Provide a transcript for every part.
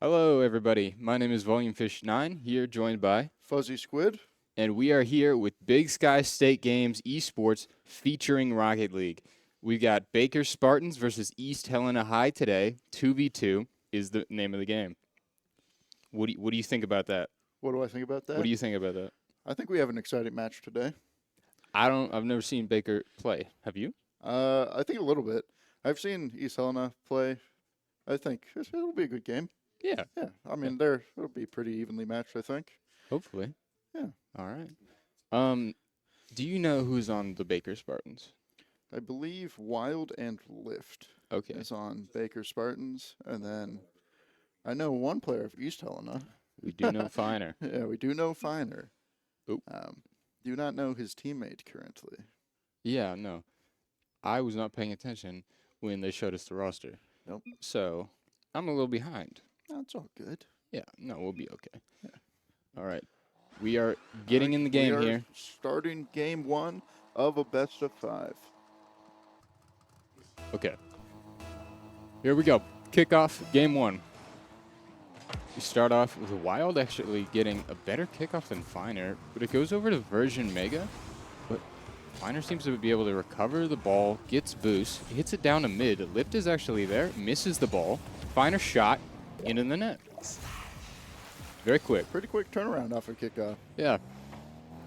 Hello, everybody. My name is VolumeFish9, here joined by, Fuzzy Squid. and we are here with Big Sky State Games Esports featuring Rocket League. We got Baker Spartans versus East Helena High today. 2v2 is the name of the game. What do you think about that? What do I think about that? What do you think about that? I think we have an exciting match today. I've never seen Baker play. Have you? I think a little bit. I've seen East Helena play. I think it'll be a good game. Yeah, Yeah, I mean, it'll be pretty evenly matched, I think. hopefully. Yeah. All right. Do you know who's on the Baker Spartans? I believe Wild and Lift Okay. is on Baker Spartans, and then I know one player of East Helena. We do know Finer. Yeah, we do know Finer. Oop. Do not know his teammate currently. Yeah, no. I was not paying attention when they showed us the roster. Nope. So, I'm a little behind. That's all good. Yeah, no, we'll be okay. Yeah. All right. We are getting in the game we are here. Starting game one of a best of 5. Okay. Here we go. Kickoff, game 1. We start off with Wild actually getting a better kickoff than Finer, but it goes over to Version Mega. But Finer seems to be able to recover the ball, gets boost, hits it down to mid. Lift is actually there, misses the ball. Finer shot into the net. Very quick. Pretty quick turnaround off a kickoff. Yeah.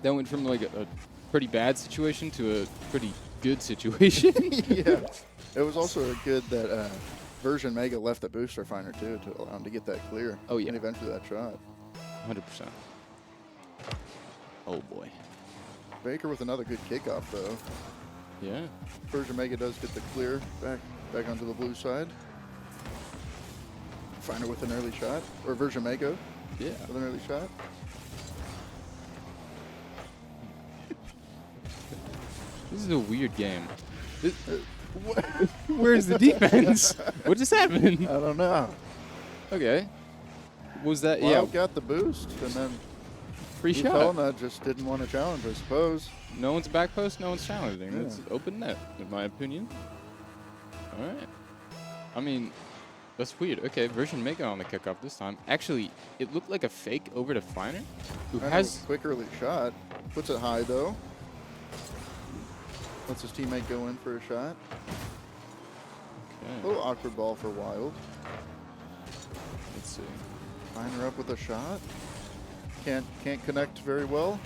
That went from like a pretty bad situation to a pretty good situation. Yeah. It was also good that Version Mega left the booster Finer too to allow him to get that clear. Oh, yeah. And eventually that shot. 100%. Oh, boy. Baker with another good kickoff though. Yeah. Version Mega does get the clear back onto the blue side. Finer with an early shot. Or Version Mega Yeah. with an early shot. This is a weird game. Where's the defense? What just happened? I don't know. Okay. Was that, Wild got the boost and then free East shot. Helena just didn't want to challenge, I suppose. No one's back post, no one's challenging. Yeah. That's open net, in my opinion. All right. I mean, that's weird. Okay, Version Mega on the kickoff this time. Actually, it looked like a fake over to Finer, who Finer has... with a quick early shot. Puts it high though. Lets his teammate go in for a shot. Okay, A little awkward ball for Wild. let's see. Finer up with a shot. Can't connect very well.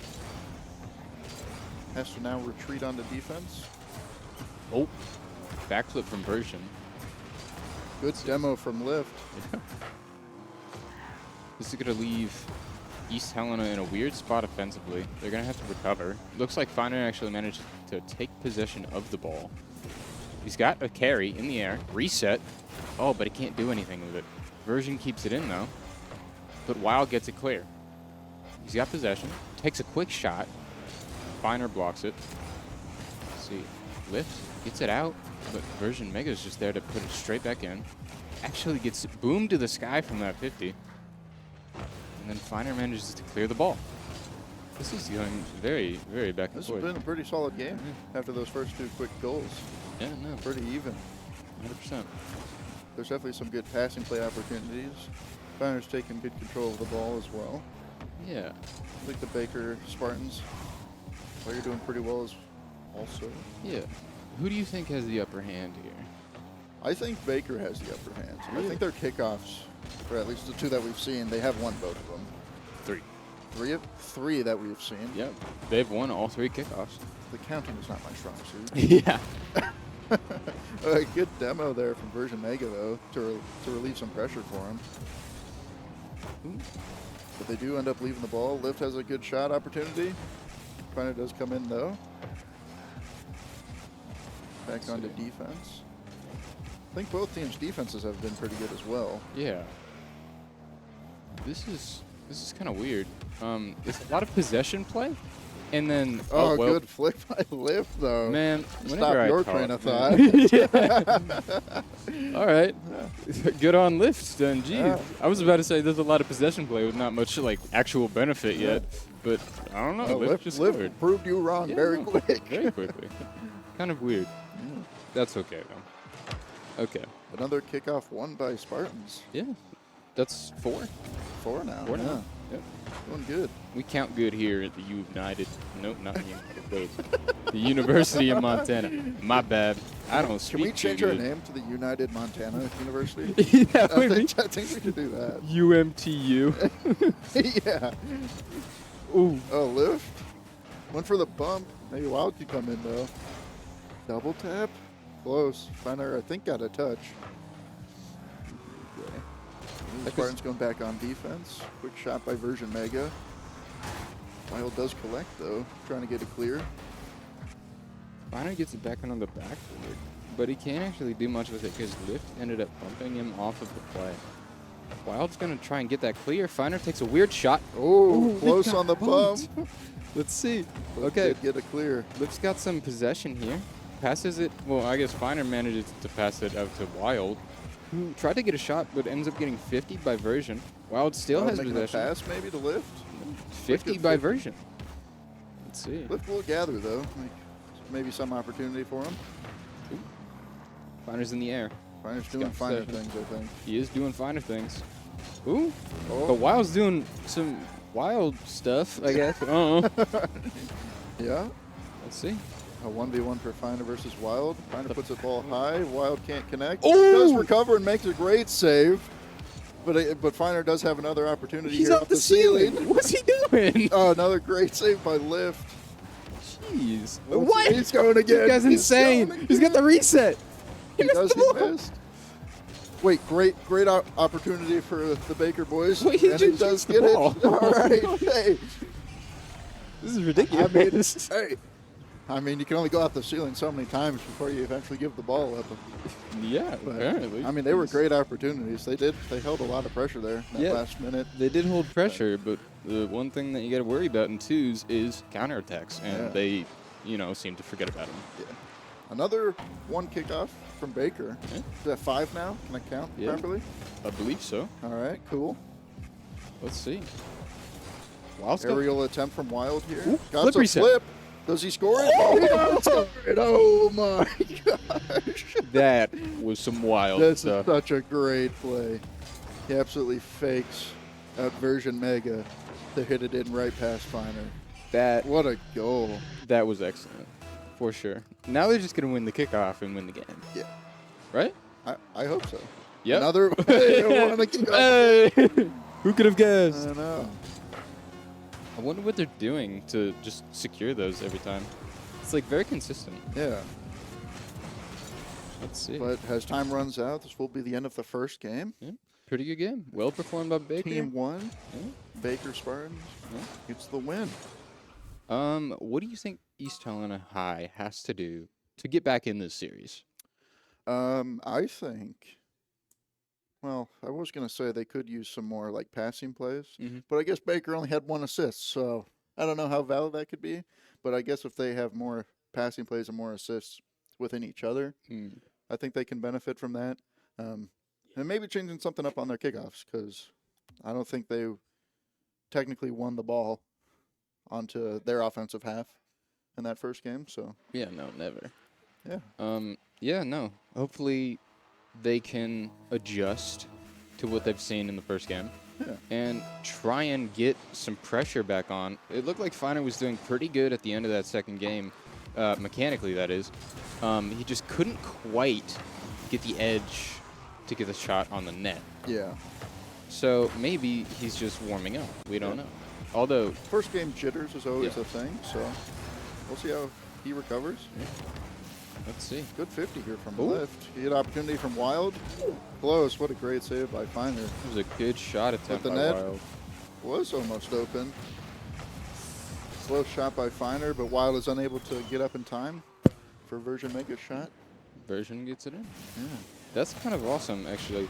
Has to now retreat onto defense. Oh, backflip from Version. Good demo from Lift. This is going to leave East Helena in a weird spot offensively. They're going to have to recover. Looks like Finer actually managed to take possession of the ball. He's got a carry in the air. Reset. Oh, but he can't do anything with it. Version keeps it in, though. But Wild gets it clear. He's got possession. Takes a quick shot. Finer blocks it. Let's see. Lift. Gets it out. But Version Mega is just there to put it straight back in. Actually gets boomed to the sky from that 50. And then Finer manages to clear the ball. This is going very, very back and This forth. has been a pretty solid game after those first 2 quick goals. Yeah, no, Pretty even. 100%. There's definitely some good passing play opportunities. Finer's taking good control of the ball as well. Yeah. I think the Baker Spartans player doing pretty well as also. Yeah. Who do you think has the upper hand here? I think Baker has the upper hand. I Really? think their kickoffs, or at least the 2 that we've seen, they have won both of them. 3. 3 that we've seen. Yep. They've won all 3 kickoffs. The counting is not my strong suit. Yeah. A good demo there from Version Mega, though, to relieve some pressure for him. But they do end up leaving the ball. Lift has a good shot opportunity. Finer does come in, though. Back onto defense. I think both teams' defenses have been pretty good as well. Yeah. This is kind of weird. It's a lot of possession play, and then Oh, well, good flick by Lift, though. man. Stop your train of thought. All right. Good on Lift then. Geez. Yeah. I was about to say there's a lot of possession play with not much like actual benefit yet, but I don't know. Oh, Lift just Lift scored. proved you wrong Yeah, very no, quick. Very quickly. Kind of weird. That's okay though. Okay. Another kickoff won by Spartans. Yeah. That's 4. 4 now. 4 yeah. now. Yep. Doing good. We count good here at the United. Nope, not the United. Wait. The University of Montana. My bad. I don't speak Can we change our good. name to the United Montana University? Yeah, I think we should do that. UMTU. Yeah. Ooh. Oh, lift. Went for the bump. Maybe Wild could come in, though. Double tap. Close. Finer, I think, got a touch. Okay. Spartans going back on defense. Quick shot by Version Mega. Wild does collect, though. Trying to get it clear. Finer gets it back on the backboard, but he can't actually do much with it because Lift ended up bumping him off of the play. Wild's going to try and get that clear. Finer takes a weird shot. Oh, close on the bump. Let's see. Lift Okay. did get it clear. Lift's got some possession here. Passes it. Well, I guess Finer manages to pass it out to Wild, who tried to get a shot, but ends up getting 50 by Version. Wild still has Making a possession. pass, maybe, to Lift. 50 Good by 50. Version. Let's see. Lift will gather, though. Like, maybe some opportunity for him. Finer's in the air. Finer's doing got finer possession. things, I think. He is doing Finer things. Ooh. Oh. But Wild's doing some wild stuff, I guess. Yeah. Let's see. A 1v1 for Finer versus Wild. Finer puts the ball high. Wild can't connect. Ooh! Does recover and makes a great save. But Finer does have another opportunity He's here off the ceiling. What's he doing? Oh, another great save by Lift. Jeez. Oh, What? He's going again. This guy's He's insane. going He's got the again. reset. He does. He the ball. missed. Wait, great opportunity for the Baker boys. Wait, he and he just does shoots the get it. ball. All right. Hey. This is ridiculous. Hey. I mean, you can only go off the ceiling so many times before you eventually give the ball up. Yeah, But, apparently. I mean, they were great opportunities. They held a lot of pressure there in that Yeah. last minute. They did hold pressure, but the one thing that you got to worry about in twos is counterattacks, and Yeah. they, seem to forget about them. Yeah. Another one kickoff from Baker. Yeah. Is that 5 now? Can I count Yeah. properly? I believe so. All right, cool. Let's see. Wild's got- Aerial attempt from Wild here. Ooh, Got flip some reset. flip. Does he score it? Oh, he does score it. Oh my gosh. That was some wild This stuff. is such a great play. He absolutely fakes out Version Mega to hit it in right past Finer. That What a goal. that was excellent, for sure. Now they're just gonna win the kickoff and win the game, Yeah, right? I hope so. Yep. Another one to kick off. Hey, who could have guessed? I know. I wonder what they're doing to just secure those every time. It's like very consistent. Yeah, Let's see. but as time runs out, this will be the end of the first game. Yeah, pretty good game. Well performed by Baker. Team 1, Yeah. Baker Spartans, Yeah. gets the win. What do you think East Helena High has to do to get back in this series? I think. Well, I was gonna say they could use some more like passing plays, Mhm. but I guess Baker only had 1 assist, so I don't know how valid that could be. But I guess if they have more passing plays and more assists within each other, I think they can benefit from that. And maybe changing something up on their kickoffs, because I don't think they technically won the ball onto their offensive half in that first game. So Yeah, no, never. yeah, Yeah, no. Hopefully they can adjust to what they've seen in the first game yeah, and try and get some pressure back on. It looked like Finer was doing pretty good at the end of that second game, mechanically, that is. He just couldn't quite get the edge to get the shot on the net. yeah. So maybe he's just warming up. We don't know. Although, First game jitters is always Yeah. a thing, so we'll see how he recovers. let's see. Good 50 here from Ooh. Lift. He had opportunity from Wild. Close. What a great save by Finer. It was a good shot attempt the by net. Wild. Was almost open. Close shot by Finer, but Wild is unable to get up in time for Version Mega's shot. Version gets it in. Yeah. That's kind of awesome, actually.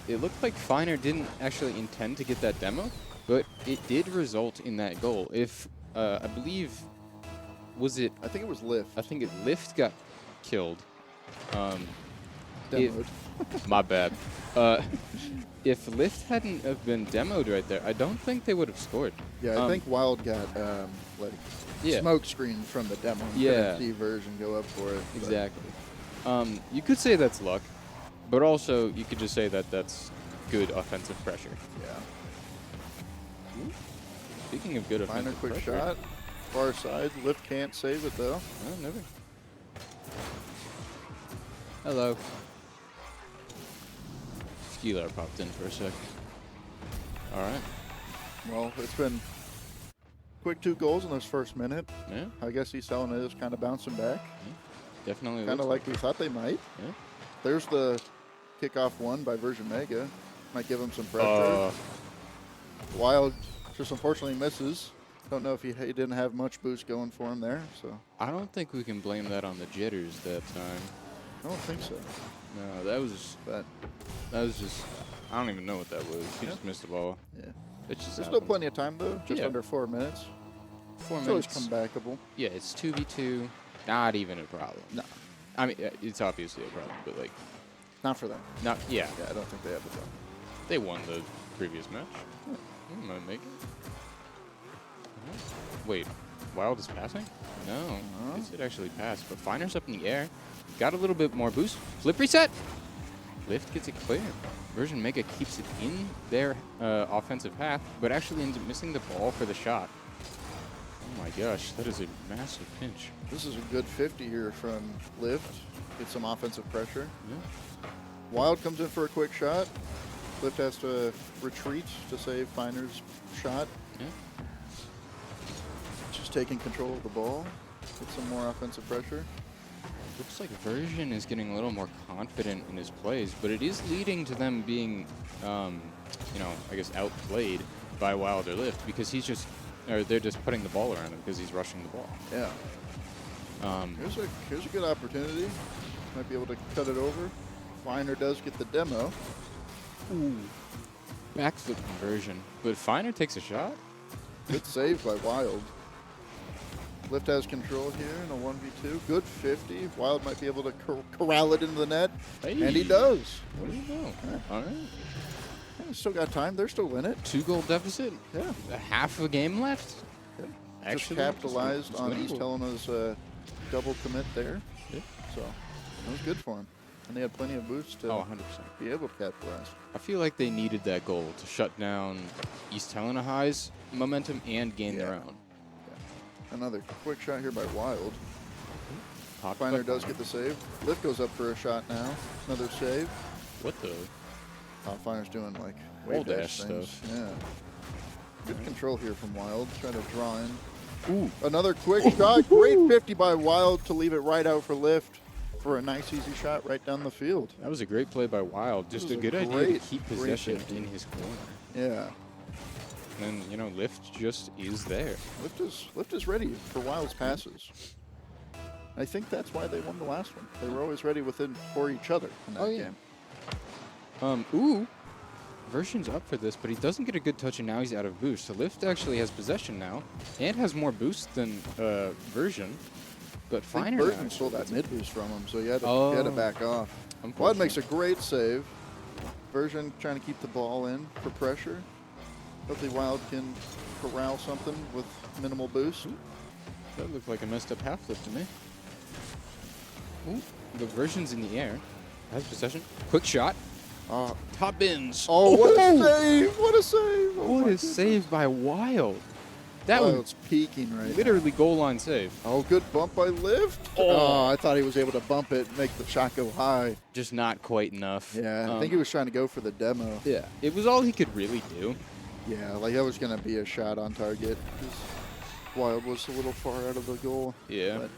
It looked like Finer didn't actually intend to get that demo, but it did result in that goal. If, I believe, was it, I think it was Lift. I think Lift got killed. Demoed. My bad. If Lift hadn't have been demoed right there, I don't think they would have scored. Yeah, I think Wild got like Yeah. smoke screened from the demo. And Yeah. couldn't see Version go up for it. but- Exactly. You could say that's luck, but also you could just say that that's good offensive pressure. Yeah. Speaking of good Finer offensive quick pressure. shot. Far side. Lift can't save it, though. Oh, never. Hello. Skeeler popped in for a sec. All right. Well, it's been quick 2 goals in this first minute. Yeah. I guess East Helena is kind of bouncing back. Definitely. Kind of looks like we thought they might. Yeah. There's the kickoff one by Version Mega. Might give him some pressure. Wild just unfortunately misses. Don't know if he didn't have much boost going for him there. So I don't think we can blame that on the jitters that time. I don't think so. No, that was just. I don't even know what that was. He just missed the ball. Yeah. It just There's still happened. plenty of time though. Just Yeah. under 4 minutes. 4 It's always minutes. comebackable. Yeah, it's 2v2. Not even a problem. No, I mean, it's obviously a problem, but like, not for them. not. Yeah, Yeah, I don't think they have the problem. they won the previous match. Might make it. Wait, Wild is passing? No, this did actually pass, but Finer's up in the air. Got a little bit more boost. Flip reset. Lift gets it clear. Version Mega keeps it in their offensive path, but actually ends up missing the ball for the shot. Oh my gosh, that is a massive pinch. This is a good 50 here from Lift. Get some offensive pressure. Yeah. Wild comes in for a quick shot. Lift has to retreat to save Finer's shot. Yeah. Just taking control of the ball. Get some more offensive pressure. Looks like Version is getting a little more confident in his plays, but it is leading to them being, you know, I guess outplayed by Wild or Lift because they're just putting the ball around him because he's rushing the ball. Yeah. Here's a good opportunity. Might be able to cut it over. Finer does get the demo. Ooh. Backflip conversion, but Finer takes a shot. Good save by Wild. Lift has control here in a 1v2. Good 50. Wild might be able to corral it into the net. Hey. And he does. What do you know? Yeah. All right. Yeah, still got time. They're still in it. 2-goal deficit. Yeah. A half a game left. Yeah. Actually, Just capitalized it's on winnable. East Helena's double commit there. Yeah. So that was good for him. And they had plenty of boost to 100%. be able to capitalize. I feel like they needed that goal to shut down East Helena High's momentum and gain their own. Another quick shot here by Wild. Popped Finer by does get the save. Lift goes up for a shot now. Another save. What the? Finer's doing like Wall wave dash dash things. stuff. Yeah. Good control here from Wild. Trying to draw in. Ooh. Another quick shot. Great 50 by Wild to leave it right out for Lift for a nice easy shot right down the field. That was a great play by Wild. Just was a a good idea to great, keep great possession 50. in his corner. Yeah. And, you know, Lift just is there. Lift is ready for Wild's passes. I think that's why they won the last one. They were always ready for each other in that game. Ooh. Version's up for this, but he doesn't get a good touch, and now he's out of boost. So Lift actually has possession now, and has more boost than Version. But I think Finer Burton now stole that actually mid boost from him, so he had to Oh. back off. Wild Unfortunate. makes a great save. Version trying to keep the ball in for pressure. Hopefully Wild can corral something with minimal boost. That looked like a messed up half flip to me. Ooh. The Version's in the air. Has possession. Quick shot. Top bins. Oh, what a save! What a save! Oh What my a save by Wild. That goodness. was Wild's peaking right literally goal line save. now. Oh, good bump by Lift. Oh. I thought he was able to bump it, make the shot go high. Just not quite enough. Yeah, I think he was trying to go for the demo. Yeah, it was all he could really do. Yeah, like that was going to be a shot on target. 'Cause Wild was a little far out of the goal. Yeah. But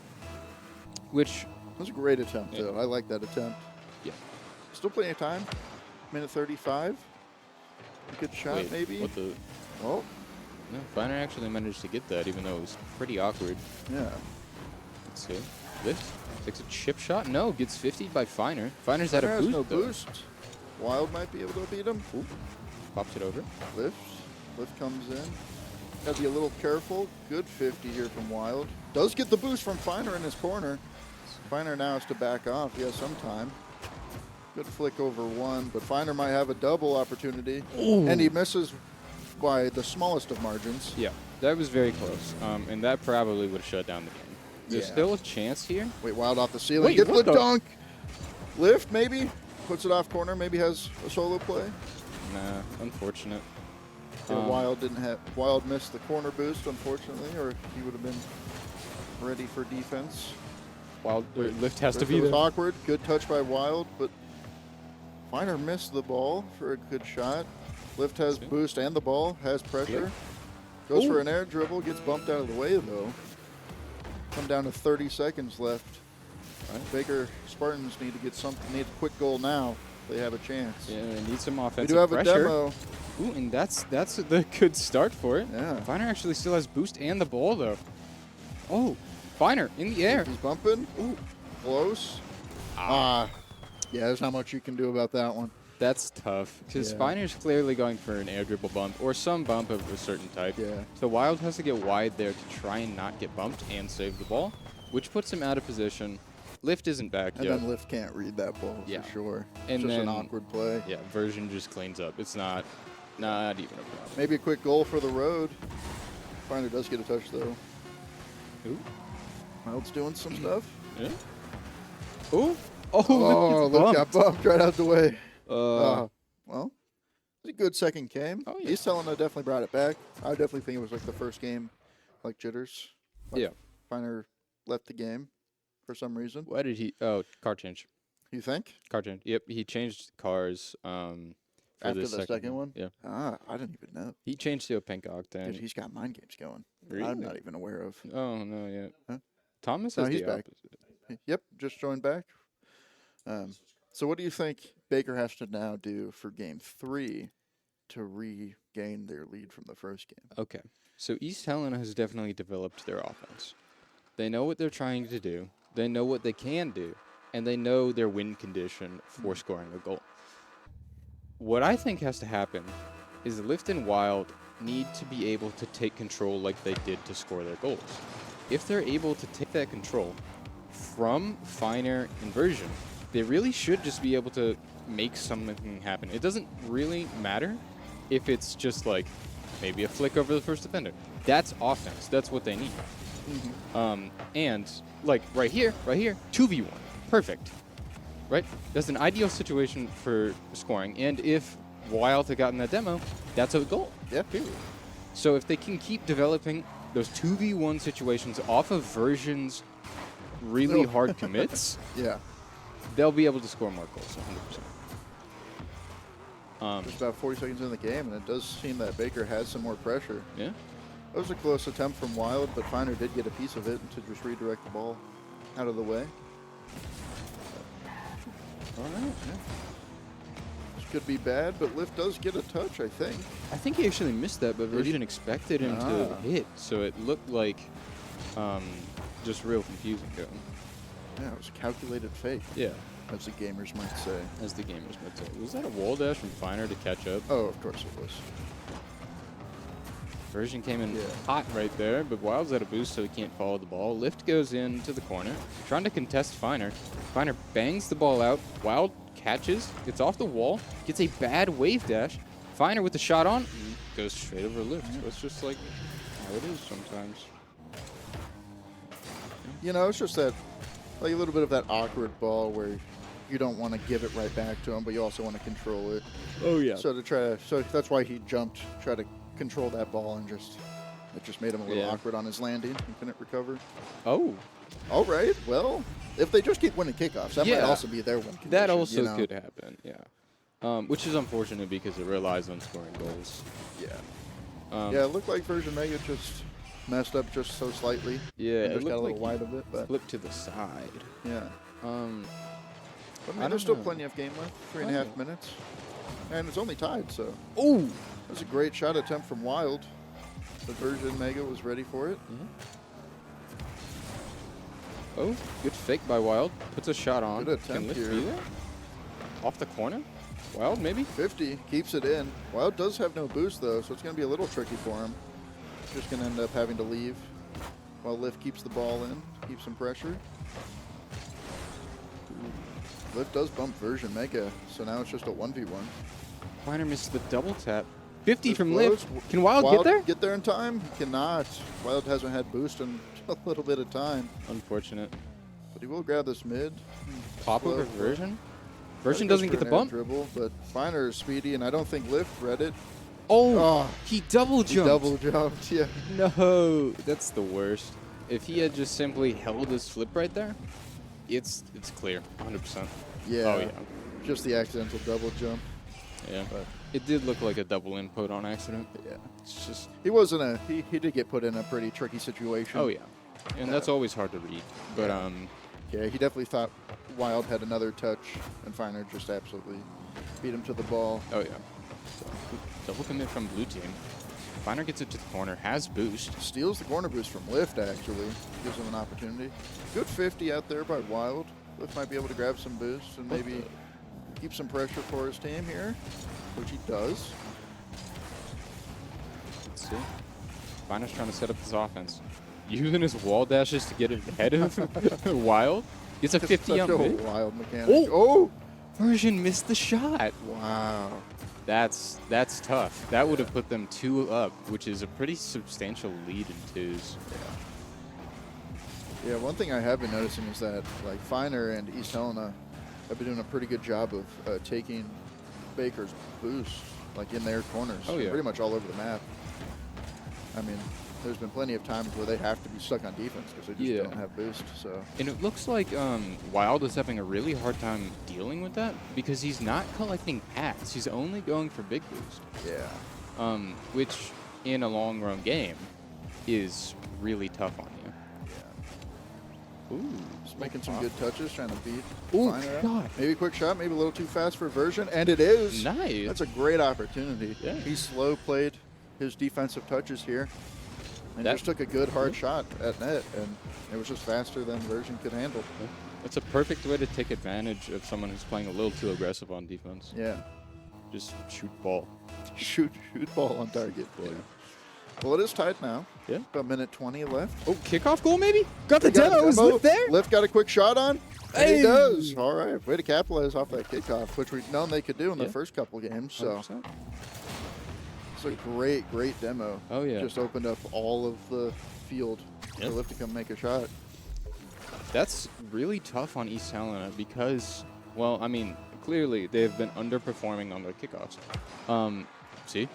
Which, it was a great attempt, Yeah. though. I like that attempt. yeah. Still plenty of time. Minute 35. A good shot, Wait, maybe. what the? Oh, No, Finer actually managed to get that, even though it was pretty awkward. yeah. Let's see. Lift takes a chip shot. No, gets 50 by Finer. Finer's out Finer of has boost. no though. boost. Wild might be able to beat him. Ooh. Pops it over. Lift comes in. Got to be a little careful. Good 50 here from Wild. Does get the boost from Finer in his corner. Finer now has to back off. He has some time. Good flick over one, but Finer might have a double opportunity. Ooh. And he misses by the smallest of margins. Yeah, that was very close. And that probably would have shut down the game. There's Yeah. still a chance here. Wait, Wild off the ceiling. Wait, Gets the what the- dunk. Lift, maybe. Puts it off corner. Maybe has a solo play. Nah, unfortunate. Yeah, Wild missed the corner boost, unfortunately, or he would have been ready for defense. Lift has to be It was there. awkward. Good touch by Wild, but Finer missed the ball for a good shot. Lift has boost and the ball, has pressure. Goes for an air dribble, gets bumped out of the way, though. Come down to 30 seconds left. Baker Spartans need to get something. Need a quick goal now. They have a chance. Yeah, they need some offensive We do have pressure. a demo. Ooh, and that's the good start for it. Yeah. Finer actually still has boost and the ball, though. Oh, Finer in the air. He's bumping. Ooh, close. Yeah, there's not much you can do about that one. That's tough, because Finer's clearly going for an air dribble bump or some bump of a certain type. Yeah. So Wild has to get wide there to try and not get bumped and save the ball, which puts him out of position. Lift isn't back And yet. then Lift can't read that ball for sure. And it's just then, an awkward play. Yeah, Version just cleans up. It's not even a problem. Maybe a quick goal for the road. Finer does get a touch, though. Ooh. Wild's doing some stuff. Yeah. Ooh. Oh, Lift got bumped right out the way. Uh, Well, it's a good second game. Oh, yeah. East Helena definitely brought it back. I definitely think it was like the first game, like jitters. Like Yeah. Finer left the game for some reason. Why did he? Oh, car change. You think? Car change. Yep, he changed cars. For After this the second one? Yeah. Ah, I didn't even know. He changed to a pink octane. Dude, he's got mind games going. Really? I'm not even aware of. Oh no, yeah. Huh? Thomas No, is he's the back. opposite. Yep, just joined back. So what do you think Baker has to now do for game 3 to regain their lead from the first game? Okay, so East Helena has definitely developed their offense. They know what they're trying to do. They know what they can do, and they know their win condition for scoring a goal. What I think has to happen is Lift and Wild need to be able to take control like they did to score their goals. If they're able to take that control from Finer and Version, they really should just be able to make something happen. It doesn't really matter if it's just like maybe a flick over the first defender. That's offense. That's what they need. And like right here, 2v1. Perfect. Right? That's an ideal situation for scoring. And if Wild had gotten that demo, that's a goal. Yeah, period. So if they can keep developing those 2v1 situations off of Version's really hard commits, Yeah. they'll be able to score more goals, 100%. Just about 40 seconds in the game, and it does seem that Baker has some more pressure. Yeah. That was a close attempt from Wild, but Finer did get a piece of it to just redirect the ball out of the way. All right. Yeah. This could be bad, but Lift does get a touch, I think. I think he actually missed that, but Did he? Version expected him to hit, so it looked like just real confusing to him. Yeah, it was a calculated fake, Yeah, as the gamers might say. as the gamers might say. Was that a wall dash from Finer to catch up? Oh, of course it was. Version came in Yeah. hot right there, but Wild's at a boost, so he can't follow the ball. Lift goes into the corner, trying to contest Finer. Finer bangs the ball out. Wild catches. It's off the wall. Gets a bad wave dash. Finer with the shot on. Goes straight over Lift. So it's just like how it is sometimes. You know, it's just that, like a little bit of that awkward ball where you don't want to give it right back to him, but you also want to control it. Oh, yeah. So that's why he jumped, try to control that ball, and it just made him a little awkward on his landing. He couldn't recover. Oh. All right. Well, if they just keep winning kickoffs, that might Yeah. also be their win condition. That also you know? could happen, yeah. Which is unfortunate because it relies on scoring goals. Yeah. Yeah, It looked like Version Mega just messed up just so slightly. Yeah, And it just got a looked little like wide of it, but flip to the side. yeah. But I I mean, don't there's still know. plenty of game left. 3.5 Oh. minutes. And it's only tied, so. Oh! That was a great shot attempt from Wild. The Version Mega was ready for it. Oh, good fake by Wild. Puts a shot on. Good Can attempt Lift here. be there? Off the corner? Wild, maybe? 50, keeps it in. Wild does have no boost, though, so it's going to be a little tricky for him. Just going to end up having to leave while Lift keeps the ball in, keeps some pressure. Lift does bump Version Mega, so now it's just a 1v1. Finer misses the double tap. 50 This from blows. Lift. Can Wild get there? Get there in time? He cannot. Wild hasn't had boost in a little bit of time, Unfortunate. but he will grab this mid. Pop over Slow. Version? Version goes doesn't for get the an air bump. dribble, but Finer is speedy, and I don't think Lift read it. Oh, he double jumped. He double jumped, yeah. No, that's the worst. If he had just simply held his flip right there, it's clear, 100%. Yeah. Oh, yeah. Just the accidental double jump. Yeah. But It did look like a double input on accident. yeah. It's just, He did get put in a pretty tricky situation. oh, yeah. And that's always hard to read. But, Yeah, he definitely thought Wild had another touch, and Finer just absolutely beat him to the ball. oh, yeah. Double commit from blue team. Finer gets it to the corner, has boost. Steals the corner boost from Lift, actually. Gives him an opportunity. Good 50 out there by Wild. Lift might be able to grab some boost and maybe keep some pressure for his team here, which he does. Let's see. Finer's trying to set up this offense. Using his wall dashes to get ahead of Wild. It's a 50 Such on a mid. Wild mechanic. Oh! Version missed the shot. Wow. That's tough. That would have put them 2 up, which is a pretty substantial lead in twos. Yeah, one thing I have been noticing is that like Finer and East Helena have been doing a pretty good job of taking Baker's boost like in their corners. Oh, yeah. Pretty much all over the map. I mean, there's been plenty of times where they have to be stuck on defense because they just don't have boost. So And it looks like Wild is having a really hard time dealing with that because he's not collecting packs. He's only going for big boost. yeah. Which in a long run game is really tough on you. Yeah. Ooh. Just making some good touches, trying to beat Ooh, Finer out. God. Maybe a quick shot, maybe a little too fast for Version, and it is. Nice. That's a great opportunity. Yeah. He slow played his defensive touches here. And just took a good hard shot at net, and it was just faster than Version could handle. That's a perfect way to take advantage of someone who's playing a little too aggressive on defense. Yeah. Just shoot ball. Shoot ball on target. Yeah. Well, it is tied now. Yeah. About a minute 20 left. Oh, kickoff goal maybe? Got the They got a demo. Is demo. Lift there? Lift got a quick shot on. And Hey! he does. All right. Way to capitalize off that kickoff, which we've known they could do in the first couple games. So 100%. it's a great demo. Oh, yeah. Just opened up all of the field Yep. for Lift to come make a shot. That's really tough on East Helena because, well, I mean, clearly they've been underperforming on their kickoffs. See?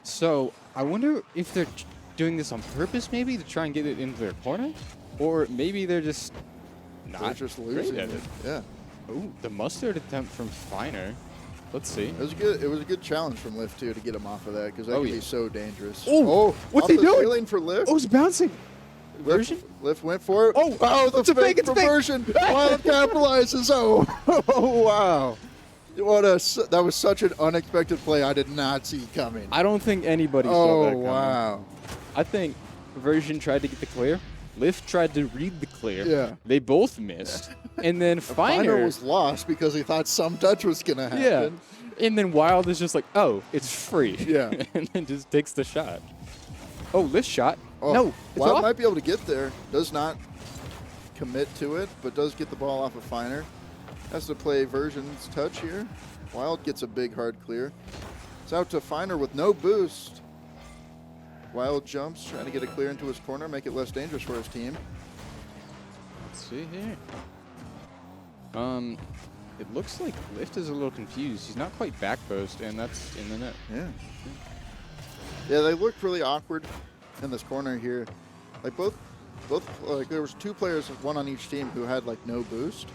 So I wonder if they're doing this on purpose maybe to try and get it into their corner? Or maybe they're just They're not just great losing. at it. Yeah. Ooh, the mustard attempt from Finer. Let's see. It was a good challenge from Lift too to get him off of that because that Oh, can yeah. be so dangerous. Oh, what's off he the doing? ceiling for Lift. Oh, it's bouncing. Version? Lift went for it. Oh, the it's a fake, it's a fake. Version. Wild capitalizes. Oh, wow. That was such an unexpected play. I did not see coming. I don't think anybody saw that Oh, coming. wow. I think Version tried to get the clear. Lift tried to read the clear. Yeah. They both missed. And then Finer Finer was lost because he thought some touch was going to happen. Yeah. And then Wild is just like, oh, it's free. Yeah. And then just takes the shot. Oh, Lift shot. Oh, No. It's Wild off. might be able to get there. Does not commit to it, but does get the ball off of Finer. Has to play Version's touch here. Wild gets a big hard clear. It's out to Finer with no boost. Wild jumps, trying to get a clear into his corner, make it less dangerous for his team. Let's see here. It looks like Lift is a little confused. He's not quite back post, and that's in the net. Yeah. Yeah, they looked really awkward in this corner here. Like both like there was 2 players, one on each team, who had like no boost.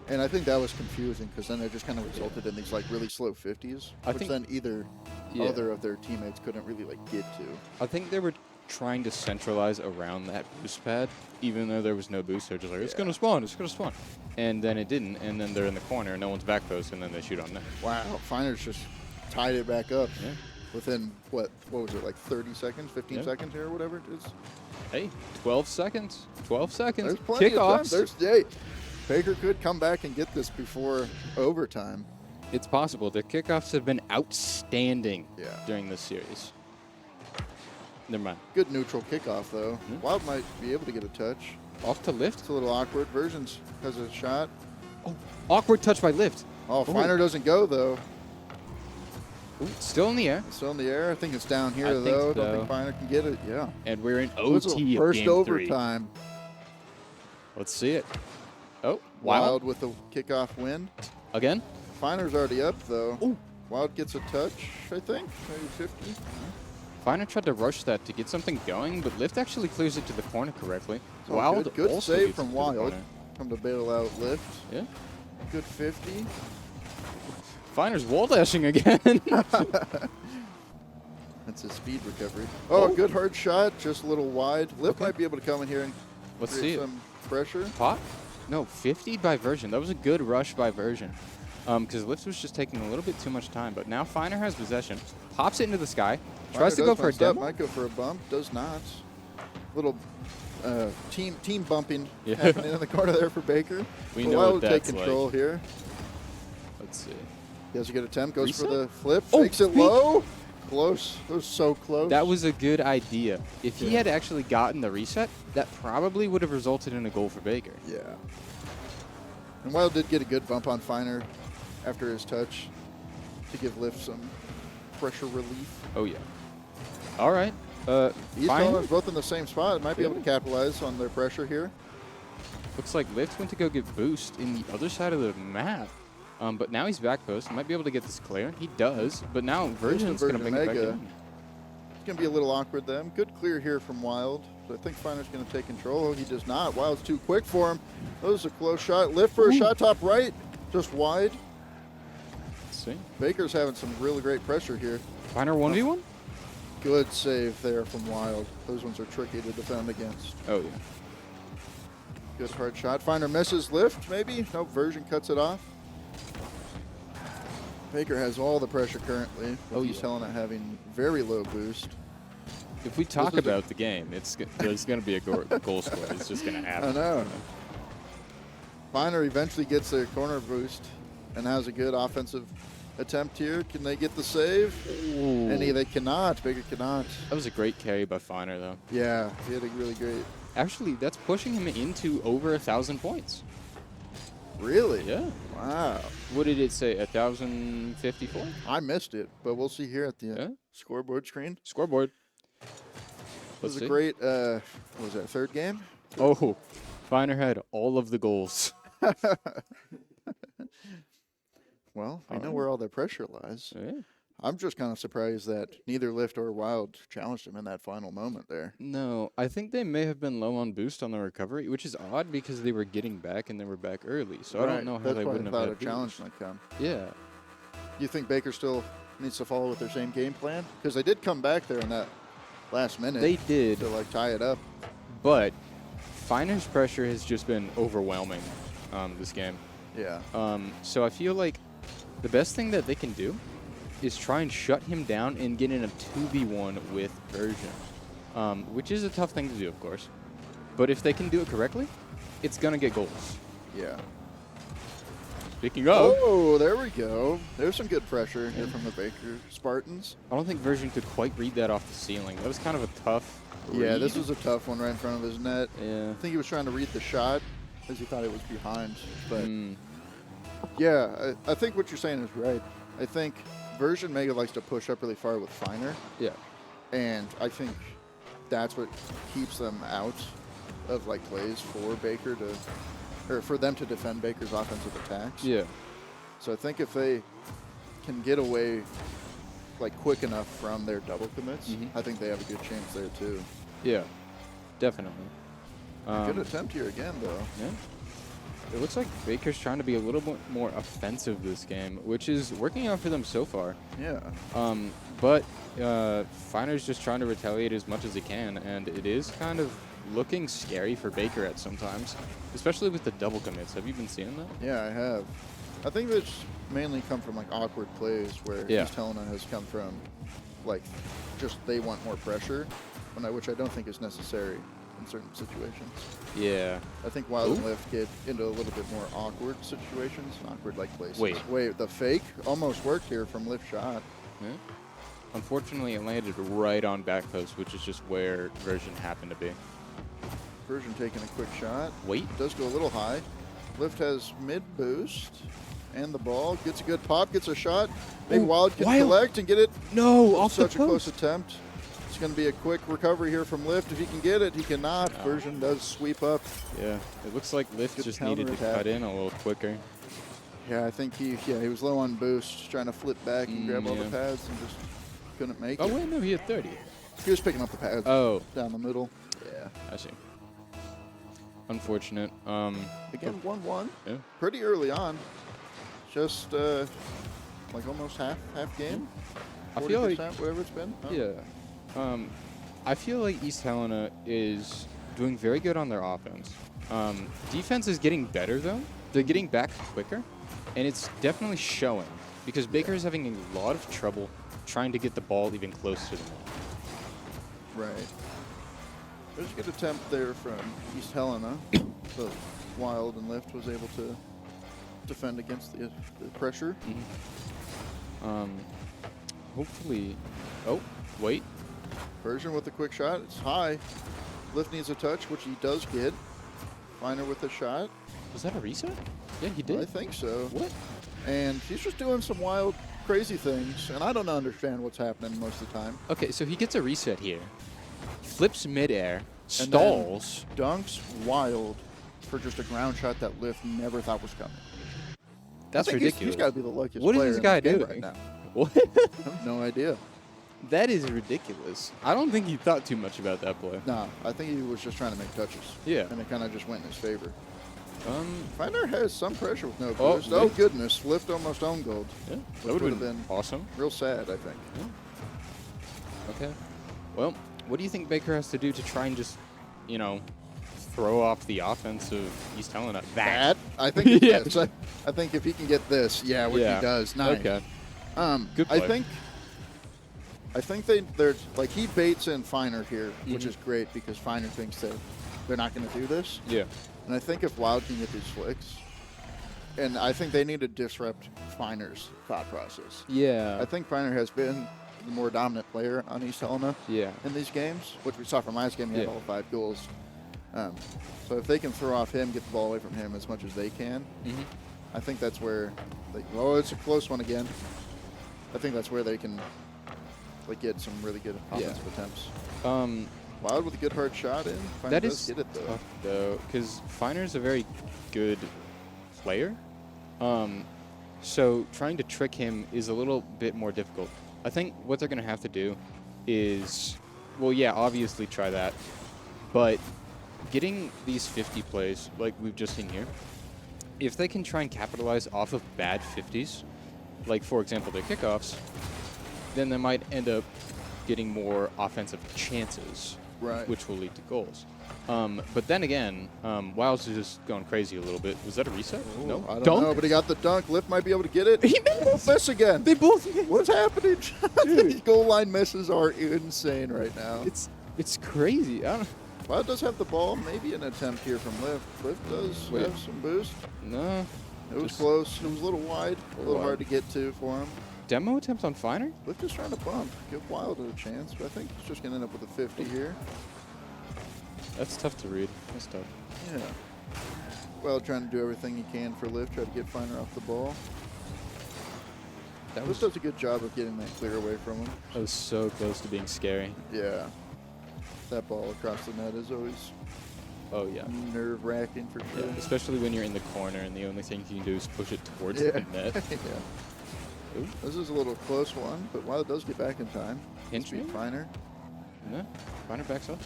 And I think that was confusing because then it just kind of resulted in these like really slow 50s, I which think- then either other of their teammates couldn't really like get to. I think they were trying to centralize around that boost pad, even though there was no boost. They're just like, it's going to spawn, it's going to spawn. And then it didn't, and then they're in the corner, no one's back post, and then they shoot on net. Wow, Finer's just tied it back up Yeah. within what was it, like 30 seconds, 15 seconds here, or whatever it is. Hey, 12 seconds. 12 seconds. There's plenty Kickoffs. of time. Baker could come back and get this before overtime. It's possible. The kickoffs have been outstanding Yeah. during this series. Never mind. Good neutral kickoff, though. Wild might be able to get a touch. Off to Lift. It's a little awkward. Versions has a shot. Oh, awkward touch by Lift. Oh, Finer doesn't go, though. Ooh, still in the air. It's still in the air. I think it's down here, I think though. so. Don't think Finer can get it. Yeah. And we're in It was OT a of first game 3. overtime. Let's see it. Oh, Wild with the kickoff win. Again? Finer's already up, though. Ooh. Wild gets a touch, I think. Maybe 50. Finer tried to rush that to get something going, but Lift actually clears it to the corner correctly. So Wild good also save gets it from to the Wild. corner. Come to bail out Lift. Yeah. Good 50. Finer's wall dashing again. That's his speed recovery. Oh, good hard shot, just a little wide. Lift might be able to come in here and Let's create see it. some pressure. Pop? No, 50 by Version. That was a good rush by Version. Because Lift was just taking a little bit too much time. But now Finer has possession. Pops it into the sky. Tries to go for a demo. Might go for a bump. Does not. Little team bumping Yeah. happening in the corner there for Baker. We But know Wild what will take that's control like. here. Let's see. He has a good attempt. Goes Reset? for the flip. Oh, Fakes it peek. low. Close. That was so close. That was a good idea. If he had actually gotten the reset, that probably would have resulted in a goal for Baker. Yeah. And Wild did get a good bump on Finer after his touch to give Lift some pressure relief. Oh, yeah. All right. East Finer Helena both in the same spot. Might be able to capitalize on their pressure here. looks like Lift went to go get boost in the other side of the map. But now he's back post. Might be able to get this clear. He does. But now Virgin's going to bring it back in. It's going to be a little awkward then. Good clear here from Wild. So I think Finer's going to take control. Oh, he does not. Wild's too quick for him. That was a close shot. Lift for a shot top right. Just wide. Let's see. Baker's having some really great pressure here. Finer 1v1? Good save there from Wild. Those ones are tricky to defend against. Oh, yeah. Good hard shot. Finer misses Lift, maybe. Nope, Version cuts it off. Baker has all the pressure currently. Oh, East Helena having very low boost. If we talk about the game, there's going to be a goal score. It's just going to happen. I know. Finer eventually gets their corner boost and has a good offensive attempt here. Can they get the save? Ooh. They cannot. Baker cannot. That was a great carry by Finer, though. Yeah, he had a really great. Actually, that's pushing him into over 1,000 points. Really? Yeah. Wow. What did it say? 1,054? I missed it, but we'll see here at the scoreboard screen. Scoreboard. This was a great, what was that, third game? Oh, Finer had all of the goals. Well, we know where all their pressure lies. Yeah. I'm just kind of surprised that neither Lift or Wild challenged him in that final moment there. No, I think they may have been low on boost on the recovery, which is odd because they were getting back and they were back early. So I don't know how they wouldn't have thought had a challenge boost. might come. Yeah. You think Baker still needs to follow with their same game plan? Because they did come back there in that last minute. They did. To like tie it up. But Finer's pressure has just been overwhelming this game. Yeah. So I feel like the best thing that they can do is try and shut him down and get in a 2v1 with Version, which is a tough thing to do, of course. But if they can do it correctly, it's going to get goals. Yeah. Speaking of, Oh, there we go. There's some good pressure here from the Baker Spartans. I don't think Version could quite read that off the ceiling. That was kind of a tough Yeah, read. this was a tough one right in front of his net. Yeah. I think he was trying to read the shot as he thought it was behind. But yeah, I think what you're saying is right. I think Version Mega likes to push up really far with Finer. Yeah. And I think that's what keeps them out of like plays for Baker to, or for them to defend Baker's offensive attacks. Yeah. So I think if they can get away like quick enough from their double commits, I think they have a good chance there too. Yeah. Definitely. Good attempt here again though. Yeah. It looks like Baker's trying to be a little bit more offensive this game, which is working out for them so far. Yeah. But Finer's just trying to retaliate as much as he can, and it is kind of looking scary for Baker at sometimes, especially with the double commits. Have you been seeing that? Yeah, I have. I think that's mainly come from like awkward plays where East Helena has come from like just they want more pressure, which I don't think is necessary in certain situations. Yeah. I think Wild and Lift get into a little bit more awkward situations, awkward like places. Wait, the fake almost worked here from Lift shot. Yeah. Unfortunately, it landed right on back post, which is just where Version happened to be. Version taking a quick shot. Wait. Does go a little high. Lift has mid boost. And the ball gets a good pop, gets a shot. Maybe Wild can collect and get it. No, off Such the a close post. attempt. It's going to be a quick recovery here from Lift. If he can get it, he cannot. No. Version does sweep up. Yeah, it looks like Lift Good just needed to counterattack. cut in a little quicker. Yeah, I think he was low on boost, trying to flip back and grab all the yeah. pads and just couldn't make Oh, it. wait, no, he had 30. He was picking up the pads Oh, down the middle. Yeah. I see. Unfortunate. Again, 1-1. Yeah. Pretty early on. Just like almost half game. I feel like 40%, whatever it's been. Oh. Yeah. I feel like East Helena is doing very good on their offense. Defense is getting better, though. They're getting back quicker, and it's definitely showing because Baker is having a lot of trouble trying to get the ball even close to them. Right. There's a good attempt there from East Helena, but Wild and Lift was able to defend against the pressure. Hopefully. Oh, wait. Version with a quick shot. It's high. Lift needs a touch, which he does get. Finer with a shot. Was that a reset? Yeah, he I did. think so. What? And he's just doing some wild, crazy things, and I don't understand what's happening most of the time. Okay, so he gets a reset here. Flips midair, And stalls. then dunks Wild for just a ground shot that Lift never thought was coming. That's I think ridiculous. He's got to be the luckiest What is player this in guy game doing? right now. What? I have no idea. That is ridiculous. I don't think he thought too much about that play. No, I think he was just trying to make touches. Yeah. And it kind of just went in his favor. Um, Finer has some pressure with no Oh, boost. Oh, Lift. goodness. Lift almost owned gold. yeah, Which that would would have have been been awesome. real sad, I think. Okay. Well, what do you think Baker has to do to try and just, throw off the offense of East Helena? That? I think Yeah. yes. I think if he can get this, which Yeah. he does. Nice. Okay. Good I play. think they're like he baits in Finer here, which Mhm. is great because Finer thinks that they're not going to do this. Yeah. And I think if Wild can get these flicks, and I think they need to disrupt Finer's thought process. Yeah. I think Finer has been the more dominant player on East Helena Yeah. in these games, which we saw from last game. He had Yeah. all 5 goals. So if they can throw off him, get the ball away from him as much as they can, Mm-hmm. I think that's where it's a close one again. I think that's where they can get some really good offensive attempts. Wild with a good hard shot in. Finer That does is hit it though. tough, though, because Finer's a very good player. So trying to trick him is a little bit more difficult. I think what they're going to have to do is, well, yeah, obviously try that. But getting these 50 plays, like we've just seen here, if they can try and capitalize off of bad 50s, like, for example, their kickoffs, then they might end up getting more offensive chances, Right. which will lead to goals. But then again, Wild's just going crazy a little bit. Was that a reset? Ooh, No. I don't Dunk? know, but he got the dunk. Lift might be able to get it. He missed. Miss again. They both. What's happening? These goal line misses are insane right now. It's crazy. I don't. Wild does have the ball. Maybe an attempt here from Lift. Lift does Wait. have some boost. No. It was Just close. It was a little wide. A little wide. hard to get to for him. Demo attempt on Finer? Lift is trying to bump. Give Wild a chance, but I think he's just going to end up with a 50 here. That's tough to read. That's tough. Yeah. Wild trying to do everything he can for Lift. Try to get Finer off the ball. That Lift was does a good job of getting that clear away from him. so close to being scary. Yeah. That ball across the net is always Oh yeah. nerve-wracking for Yeah, sure. especially when you're in the corner and the only thing you can do is push it towards Yeah. the net. Yeah. This is a little close one, but Wild does get back in time. Pinch Beat me? Finer. No. Finer backs up.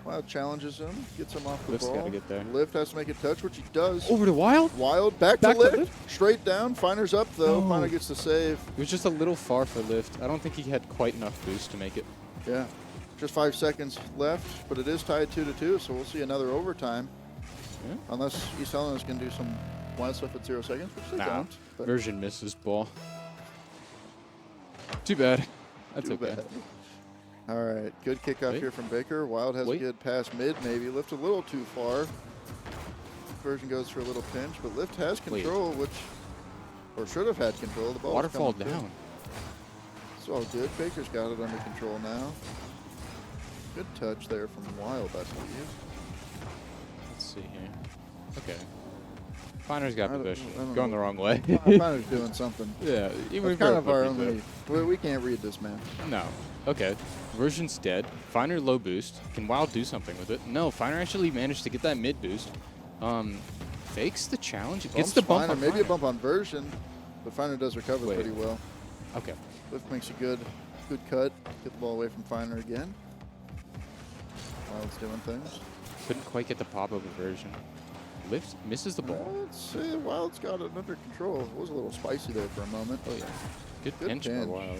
Wild challenges him, gets him off the Lift's ball. gotta get there. Lift has to make a touch, which he does. Over to Wild. Wild back Back to to Lift, straight down. Finer's up though. No. Finer gets the save. It was just a little far for Lift. I don't think he had quite enough boost to make it. Yeah, just 5 seconds left, but it is tied 2-2, so we'll see another overtime. Yeah. Unless East Helena's can do some wild stuff at 0 seconds, which they Nah. don't. But Version misses ball. Too bad. That's too okay. bad. All right, good kickoff Wait. here from Baker. Wild has Wait. a good pass mid, maybe. Lift a little too far. Version goes for a little pinch, but Lift has control, or should have had control. The ball Waterfall down. It's all good. Baker's got it under control now. Good touch there from Wild, I believe. Let's see here. Okay. Finer's got I don't possession. Going the know. wrong way. Finer's doing something. Yeah, That's kind of our only. We can't read this, man. No. Okay. Version's dead. Finer low boost. Can Wild do something with it? No, Finer actually managed to get that mid boost. Fakes the challenge. Gets the bump Finer. on Maybe Finer. a bump on Version, but Finer does recover pretty well. Okay. Lift makes a good cut. Get the ball away from Finer again. Wild's doing things. Couldn't quite get the pop of a Version. Lift misses the ball. Let's see. Wild's got it under control. It was a little spicy there for a moment. Oh yeah. Good pinch for Wild.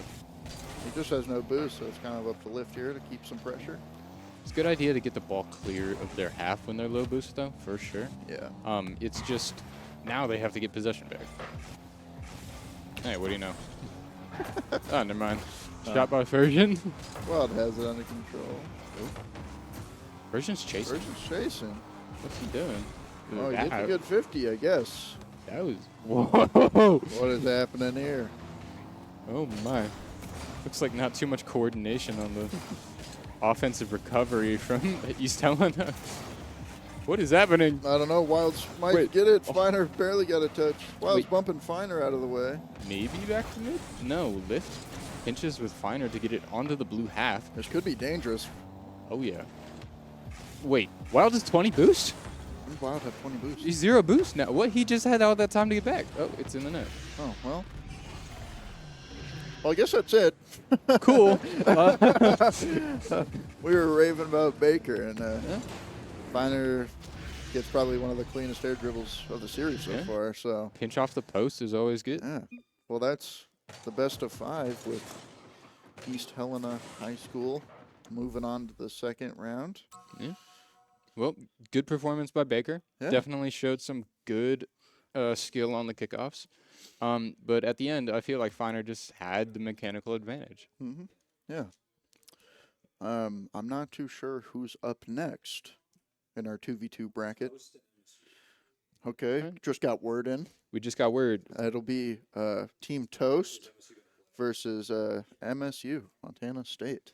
He just has no boost, so it's kind of up to Lift here to keep some pressure. It's a good idea to get the ball clear of their half when they're low boost, though, for sure. Yeah. It's just now they have to get possession back. Hey, what do you know? Oh, never mind. Shot by Version. Wild has it under control. Version's chasing. Version's chasing. What's he doing? Oh, he gets a good 50, I guess. That was... Whoa! What is happening here? Oh, my. Looks like not too much coordination on the offensive recovery from East Helena. What is happening? I don't know. Wild's might get it. Finer barely got a touch. Wild's bumping Finer out of the way. Maybe back to mid? No, Lift pinches with Finer to get it onto the blue half. This could be dangerous. Oh, yeah. Wait, Wild is 20 boost? Wild had 20 boost. He's 0 boost now. What? He just had all that time to get back. Oh, it's in the net. Oh, well. Well, I guess that's it. Cool. We were raving about Baker, and Finer gets probably one of the cleanest air dribbles of the series so far. So Pinch off the post is always good. yeah. Well, that's the best of 5 with East Helena High School moving on to the second round. Yeah. Well, good performance by Baker. Yeah. Definitely showed some good skill on the kickoffs. But at the end, I feel like Finer just had the mechanical advantage. Mm-hmm. Yeah. I'm not too sure who's up next in our 2v2 bracket. Okay, just got word in. We just got word. It'll be Team Toast versus MSU, Montana State.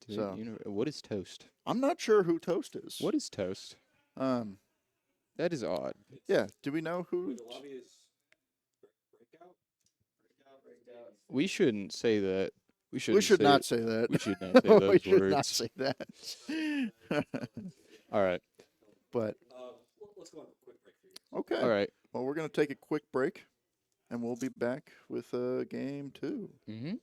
So, what is Toast? I'm not sure who Toast is. What is Toast? That is odd. Yeah. Do we know who? We shouldn't say that. We should not say that. We should not say those words. We should not say that. All right. But let's go on a quick break for you. okay. All right. Well, we're gonna take a quick break, and we'll be back with game 2. Mm-hmm.